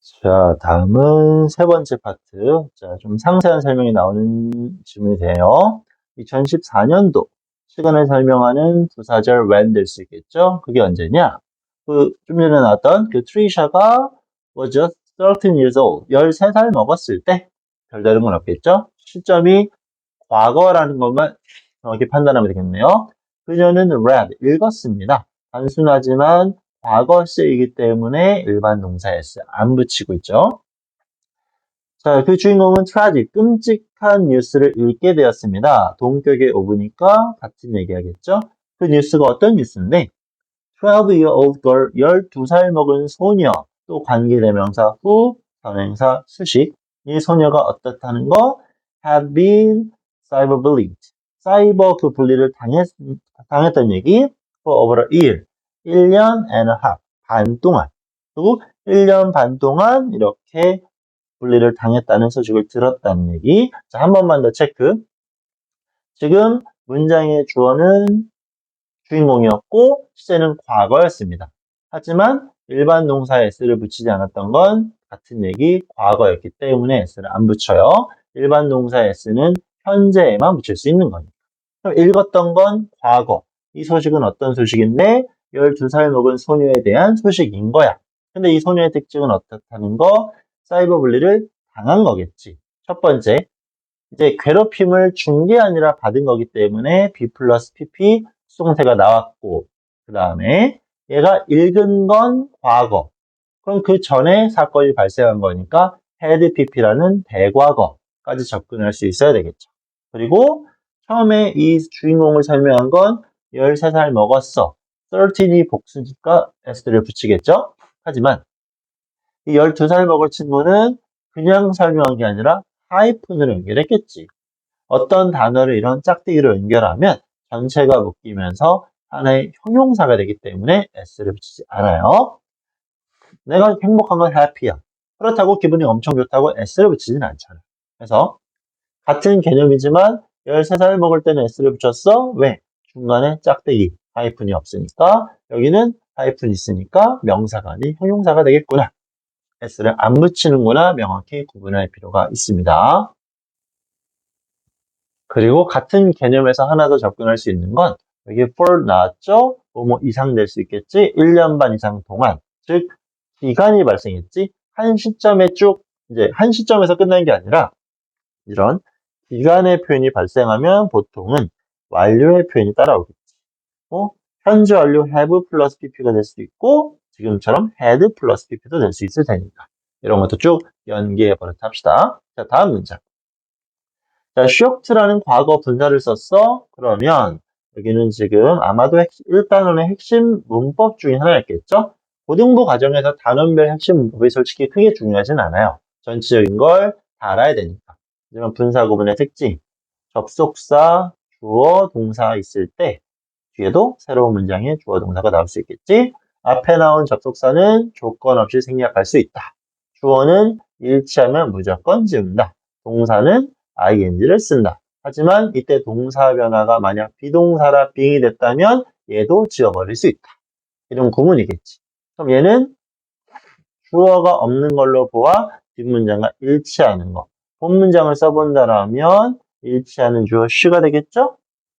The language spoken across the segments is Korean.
자, 다음은 세 번째 파트. 자, 좀 상세한 설명이 나오는 질문이 돼요. 2014년도 시간을 설명하는 부사절 when 될 수 있겠죠? 그게 언제냐? 좀 전에 나왔던 트리샤가 was just 13 years old. 13살 먹었을 때. 별다른 건 없겠죠? 시점이 과거라는 것만 정확히 판단하면 되겠네요. 그녀는 read, 읽었습니다. 단순하지만 과거 시이기 때문에 일반 동사 s 안 붙이고 있죠. 자, 그 주인공은 tragic, 끔찍한 뉴스를 읽게 되었습니다. 동격의 오브니까 같은 얘기하겠죠. 그 뉴스가 어떤 뉴스인데 12-year-old girl, 12살 먹은 소녀, 또 관계대명사 후, 선행사 수식, 이 소녀가 어떻다는 거 had been cyberbullied. 사이버 그 bully를 당했던 얘기 for over a year, 1년 and a half, 반 동안. 그리고 1년 반 동안 이렇게 bully를 당했다는 소식을 들었다는 얘기. 자, 한 번만 더 체크. 지금 문장의 주어는 주인공이었고 시제는 과거였습니다. 하지만 일반 동사에 s를 붙이지 않았던 건 같은 얘기 과거였기 때문에 s를 안 붙여요. 일반 동사에 s는 현재에만 붙일 수 있는 거니까. 그럼 읽었던 건 과거. 이 소식은 어떤 소식인데 12살 먹은 소녀에 대한 소식인 거야. 근데 이 소녀의 특징은 어떻다는 거? 사이버 불리를 당한 거겠지. 첫 번째, 이제 괴롭힘을 준 게 아니라 받은 거기 때문에 B 플러스 PP 수동태가 나왔고, 그 다음에 얘가 읽은 건 과거. 그럼 그 전에 사건이 발생한 거니까 had PP라는 대과거까지 접근할 수 있어야 되겠죠. 그리고 처음에 이 주인공을 설명한 건 13살 먹었어. 13이 복수니까 s를 붙이겠죠. 하지만 이 12살 먹을 친구는 그냥 설명한 게 아니라 하이픈으로 연결했겠지. 어떤 단어를 이런 짝대기로 연결하면 전체가 묶이면서 하나의 형용사가 되기 때문에 s를 붙이지 않아요. 내가 행복한 건 happy야. 그렇다고 기분이 엄청 좋다고 s를 붙이진 않잖아. 그래서 같은 개념이지만 13살 먹을 때는 s를 붙였어. 왜? 중간에 짝대기, 하이픈이 없으니까 여기는 하이픈이 있으니까 명사가 아닌 형용사가 되겠구나. s를 안 붙이는구나 명확히 구분할 필요가 있습니다. 그리고 같은 개념에서 하나 더 접근할 수 있는 건 여기 for 나왔죠? 뭐 이상 될 수 있겠지? 1년 반 이상 동안. 즉, 기간이 발생했지? 한 시점에 쭉, 이제 한 시점에서 끝난 게 아니라 이런 기간의 표현이 발생하면 보통은 완료의 표현이 따라오겠지. 현재 완료 have 플러스 pp가 될 수도 있고 지금처럼 had 플러스 pp도 될 수 있을 테니까 이런 것도 쭉 연계해 버릇 합시다. 자, 다음 문장. 자, shocked라는 과거 분사를 썼어. 그러면 여기는 지금 아마도 1단원의 핵심 문법 중에 하나였겠죠? 고등부 과정에서 단원별 핵심 문법이 솔직히 크게 중요하진 않아요. 전체적인 걸 다 알아야 되니까. 하지만 분사 구문의 특징, 접속사, 주어, 동사 있을 때 뒤에도 새로운 문장에 주어, 동사가 나올 수 있겠지? 앞에 나온 접속사는 조건 없이 생략할 수 있다. 주어는 일치하면 무조건 지운다. 동사는 ing를 쓴다. 하지만 이때 동사 변화가 만약 비동사라 빙이 됐다면 얘도 지워버릴 수 있다. 이런 구문이겠지. 그럼 얘는 주어가 없는 걸로 보아 뒷문장과 일치하는 거. 본 문장을 써본다라면 일치하는 주어 she가 되겠죠?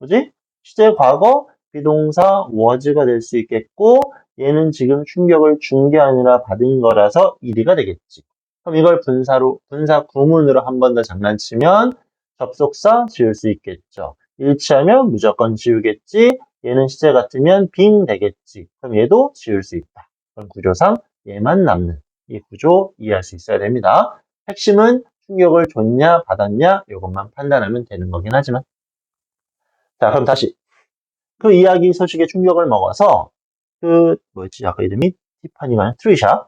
그지? 시제 과거 비동사 was가 될 수 있겠고 얘는 지금 충격을 준 게 아니라 받은 거라서 일이가 되겠지. 그럼 이걸 분사 구문으로 한 번 더 장난치면 접속사 지울 수 있겠죠. 일치하면 무조건 지우겠지. 얘는 시제 같으면 빙 되겠지. 그럼 얘도 지울 수 있다. 그럼 구조상 얘만 남는 이 구조 이해할 수 있어야 됩니다. 핵심은 충격을 줬냐 받았냐 이것만 판단하면 되는 거긴 하지만 자, 그럼 다시 그 이야기 소식에 충격을 먹어서 아까 이름이 티파니가 아니라 트리샤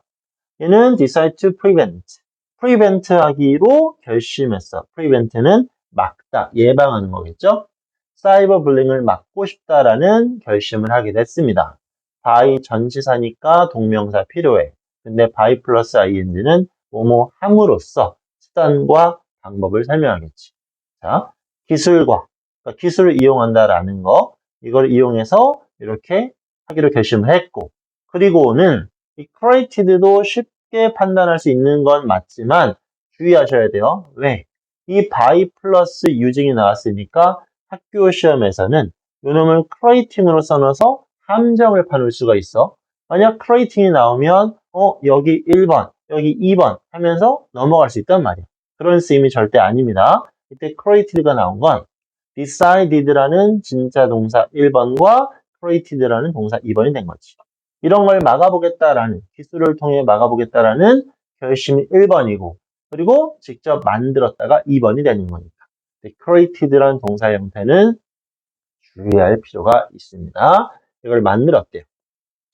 얘는 decide to prevent 하기로 결심했어. prevent는 막다, 예방하는 거겠죠? 사이버 불링을 막고 싶다라는 결심을 하게 됐습니다. by 전치사니까 동명사 필요해. 근데 by 플러스 ing는 뭐뭐 함으로써 수단과 방법을 설명하겠지. 자, 기술과 그러니까 기술을 이용한다라는 거 이걸 이용해서 이렇게 하기로 결심을 했고 그리고는 이 created도 쉽게 쉽게 판단할 수 있는 건 맞지만 주의하셔야 돼요. 왜? 이 by 플러스 using이 나왔으니까 학교 시험에서는 요놈을 creating으로 써놔서 함정을 파놓을 수가 있어. 만약 creating이 나오면 여기 1번, 여기 2번 하면서 넘어갈 수 있단 말이야. 그런 쓰임이 절대 아닙니다. 이때 created가 나온 건 decided라는 진짜 동사 1번과 created라는 동사 2번이 된 거지. 이런 걸 막아보겠다라는, 기술을 통해 막아보겠다라는 결심이 1번이고, 그리고 직접 만들었다가 2번이 되는 거니까. created라는 동사 형태는 주의할 필요가 있습니다. 이걸 만들었대요.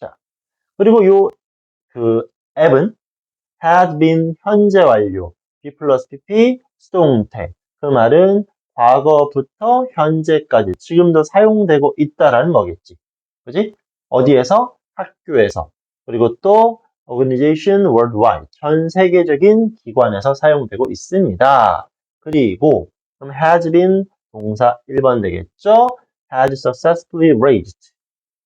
자, 그리고 앱은 had been 현재 완료, be 플러스 pp, 수동태. 그 말은 과거부터 현재까지 지금도 사용되고 있다라는 거겠지. 그지? 어디에서? 학교에서. 그리고 또 organization worldwide, 전 세계적인 기관에서 사용되고 있습니다. 그리고 그럼 has been 동사 1번 되겠죠? has successfully raised.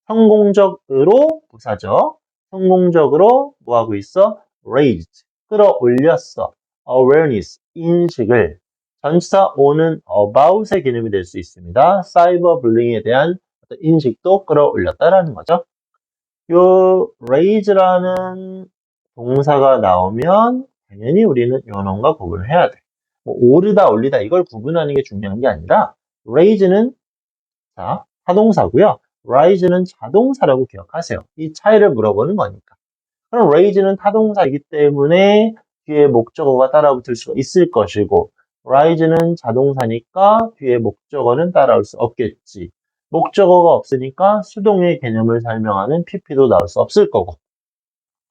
성공적으로 부사죠. 성공적으로 뭐하고 있어? raised. 끌어올렸어. awareness. 인식을. 전치사 o는 about의 개념이 될 수 있습니다. 사이버 불링에 대한 어떤 인식도 끌어올렸다라는 거죠. 요 raise라는 동사가 나오면 당연히 우리는 요놈과 구분을 해야 돼. 뭐 오르다 올리다 이걸 구분하는 게 중요한 게 아니라 raise는 자, 타동사고요. rise는 자동사라고 기억하세요. 이 차이를 물어보는 거니까. 그럼 raise는 타동사이기 때문에 뒤에 목적어가 따라붙을 수가 있을 것이고 rise는 자동사니까 뒤에 목적어는 따라올 수 없겠지. 목적어가 없으니까 수동의 개념을 설명하는 pp도 나올 수 없을 거고.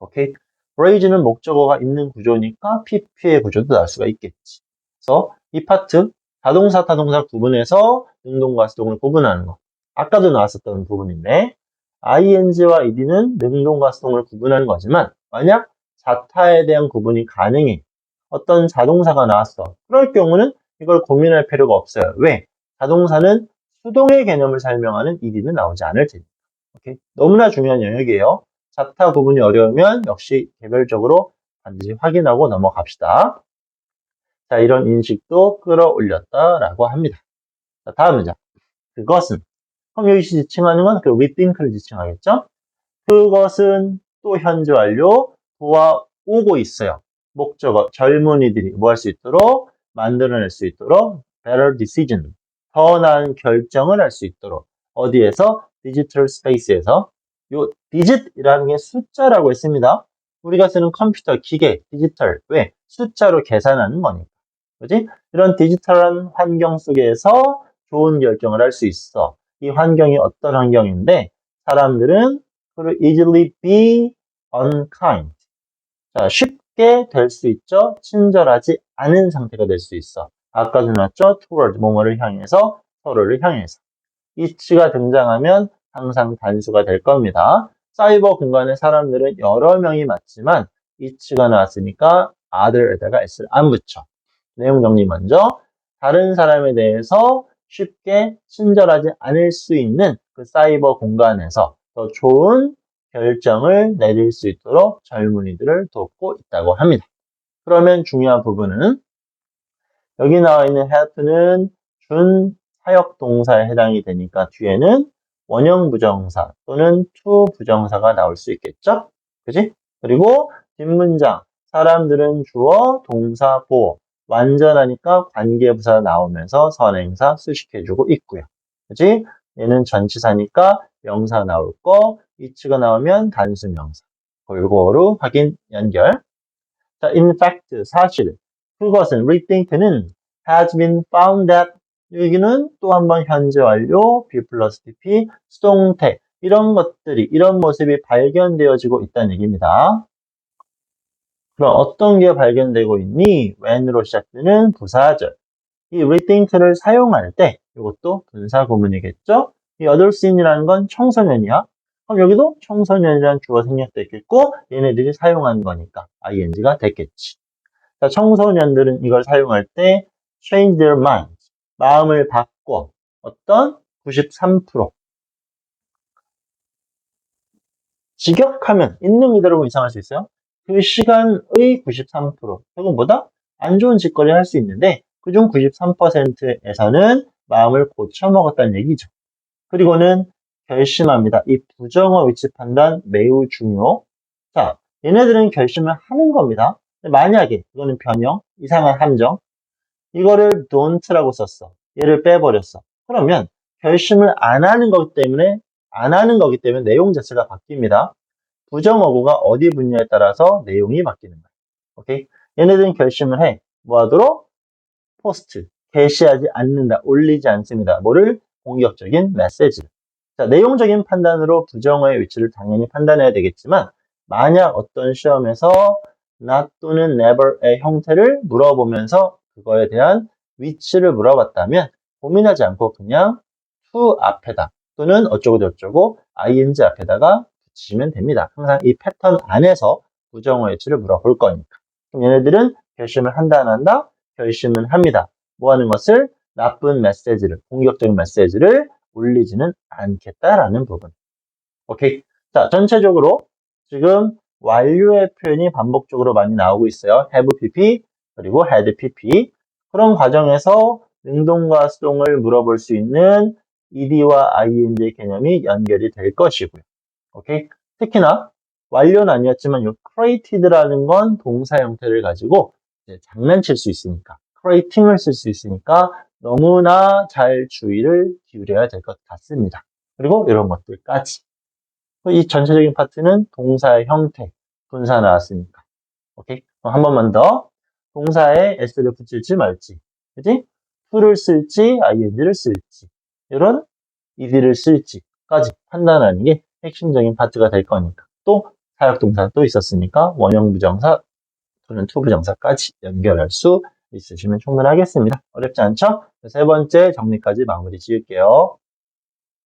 오케이? raise는 목적어가 있는 구조니까 pp의 구조도 나올 수가 있겠지. 그래서 이 파트 자동사, 타동사 구분해서 능동과 수동을 구분하는 거. 아까도 나왔었던 부분인데 ing와 ed는 능동과 수동을 구분하는 거지만 만약 자타에 대한 구분이 가능해. 어떤 자동사가 나왔어. 그럴 경우는 이걸 고민할 필요가 없어요. 왜? 자동사는 수동의 개념을 설명하는 ed는 나오지 않을 테니까. 오케이? 너무나 중요한 영역이에요. 자타 구분이 어려우면 역시 개별적으로 반드시 확인하고 넘어갑시다. 자, 이런 인식도 끌어올렸다라고 합니다. 자, 다음 문장. 그것은. 그럼 여기 지칭하는 건 그 rethink를 지칭하겠죠? 그것은 또 현재 완료 도와오고 있어요. 목적어, 젊은이들이 뭐 할 수 있도록 만들어낼 수 있도록 better decision, 더 나은 결정을 할 수 있도록 어디에서? 디지털 스페이스에서. 요 digit이라는 게 숫자라고 했습니다. 우리가 쓰는 컴퓨터, 기계, 디지털, 왜? 숫자로 계산하는 거니까. 그지? 이런 디지털한 환경 속에서 좋은 결정을 할 수 있어. 이 환경이 어떤 환경인데 사람들은 could easily be unkind. 자, 쉽게 될 수 있죠. 친절하지 않은 상태가 될 수 있어. 아까도 나왔죠. toward, 뭐뭐를 향해서, 서로를 향해서. it가 등장하면 항상 단수가 될 겁니다. 사이버 공간에 사람들은 여러 명이 맞지만 it가 나왔으니까 other에다가 s를 안 붙여. 내용 정리 먼저. 다른 사람에 대해서 쉽게 친절하지 않을 수 있는 그 사이버 공간에서 더 좋은 결정을 내릴 수 있도록 젊은이들을 돕고 있다고 합니다. 그러면 중요한 부분은 여기 나와 있는 help는 준 사역 동사에 해당이 되니까 뒤에는 원형 부정사 또는 to 부정사가 나올 수 있겠죠? 그지? 그리고 뒷문장 사람들은 주어, 동사, 보어 완전하니까 관계부사 나오면서 선행사 수식해주고 있고요. 그지? 얘는 전치사니까 명사 나올 거, it가 나오면 단수 명사. 골고루 확인 연결. 자, in fact, 사실 그것은 rethink는 has been found that 여기는 또 한 번 현재 완료, be 플러스 pp, 수동태 이런 것들이 이런 모습이 발견되어지고 있다는 얘기입니다. 그럼 어떤 게 발견되고 있니? when으로 시작되는 부사절. 이 rethink를 사용할 때 이것도 분사 구문이겠죠? 이 adolescen이라는 건 청소년이야. 그럼 여기도 청소년이라는 주어 생략됐겠고 얘네들이 사용한 거니까 ing가 됐겠지. 자, 청소년들은 이걸 사용할 때 change their mind, 마음을 바꿔. 어떤? 93%. 직역하면 있는 그대로 이상할 수 있어요. 그 시간의 93%, 조금보다 안 좋은 짓거리를 할 수 있는데 그중 93%에서는 마음을 고쳐먹었다는 얘기죠. 그리고는 결심합니다. 이 부정어 위치 판단 매우 중요. 자, 얘네들은 결심을 하는 겁니다. 만약에 이거는 변형, 이상한 함정, 이거를 don't라고 썼어. 얘를 빼버렸어. 그러면 결심을 안 하는 거기 때문에 내용 자체가 바뀝니다. 부정어구가 어디 붙냐에 따라서 내용이 바뀌는 거야. 오케이? 얘네들은 결심을 해. 뭐 하도록? 포스트. 게시하지 않는다. 올리지 않습니다. 뭐를? 공격적인 메시지를. 자, 내용적인 판단으로 부정어의 위치를 당연히 판단해야 되겠지만, 만약 어떤 시험에서 not 또는 never의 형태를 물어보면서 그거에 대한 위치를 물어봤다면, 고민하지 않고 그냥 to 앞에다 또는 어쩌고저쩌고 ing 앞에다가 붙이시면 됩니다. 항상 이 패턴 안에서 부정어 위치를 물어볼 거니까. 그럼 얘네들은 결심을 한다, 안 한다? 결심을 합니다. 뭐 하는 것을? 나쁜 메시지를, 공격적인 메시지를 올리지는 않겠다라는 부분. 오케이. 자, 전체적으로 지금 완료의 표현이 반복적으로 많이 나오고 있어요. have pp, 그리고 had pp. 그런 과정에서 능동과 수동을 물어볼 수 있는 ed와 ing 개념이 연결이 될 것이고요. 오케이. 특히나 완료는 아니었지만 이 created라는 건 동사 형태를 가지고 이제 장난칠 수 있으니까, creating을 쓸 수 있으니까 너무나 잘 주의를 기울여야 될 것 같습니다. 그리고 이런 것들까지. 이 전체적인 파트는 동사의 형태, 분사 나왔으니까. 오케이? 그럼 한 번만 더. 동사에 s를 붙일지 말지. 그지? to를 쓸지, ing를 쓸지. 이런 ed를 쓸지까지 판단하는 게 핵심적인 파트가 될 거니까. 또 사역동사 또 있었으니까 원형 부정사 또는 투 부정사까지 연결할 수 있으시면 충분하겠습니다. 어렵지 않죠? 세 번째 정리까지 마무리 지을게요.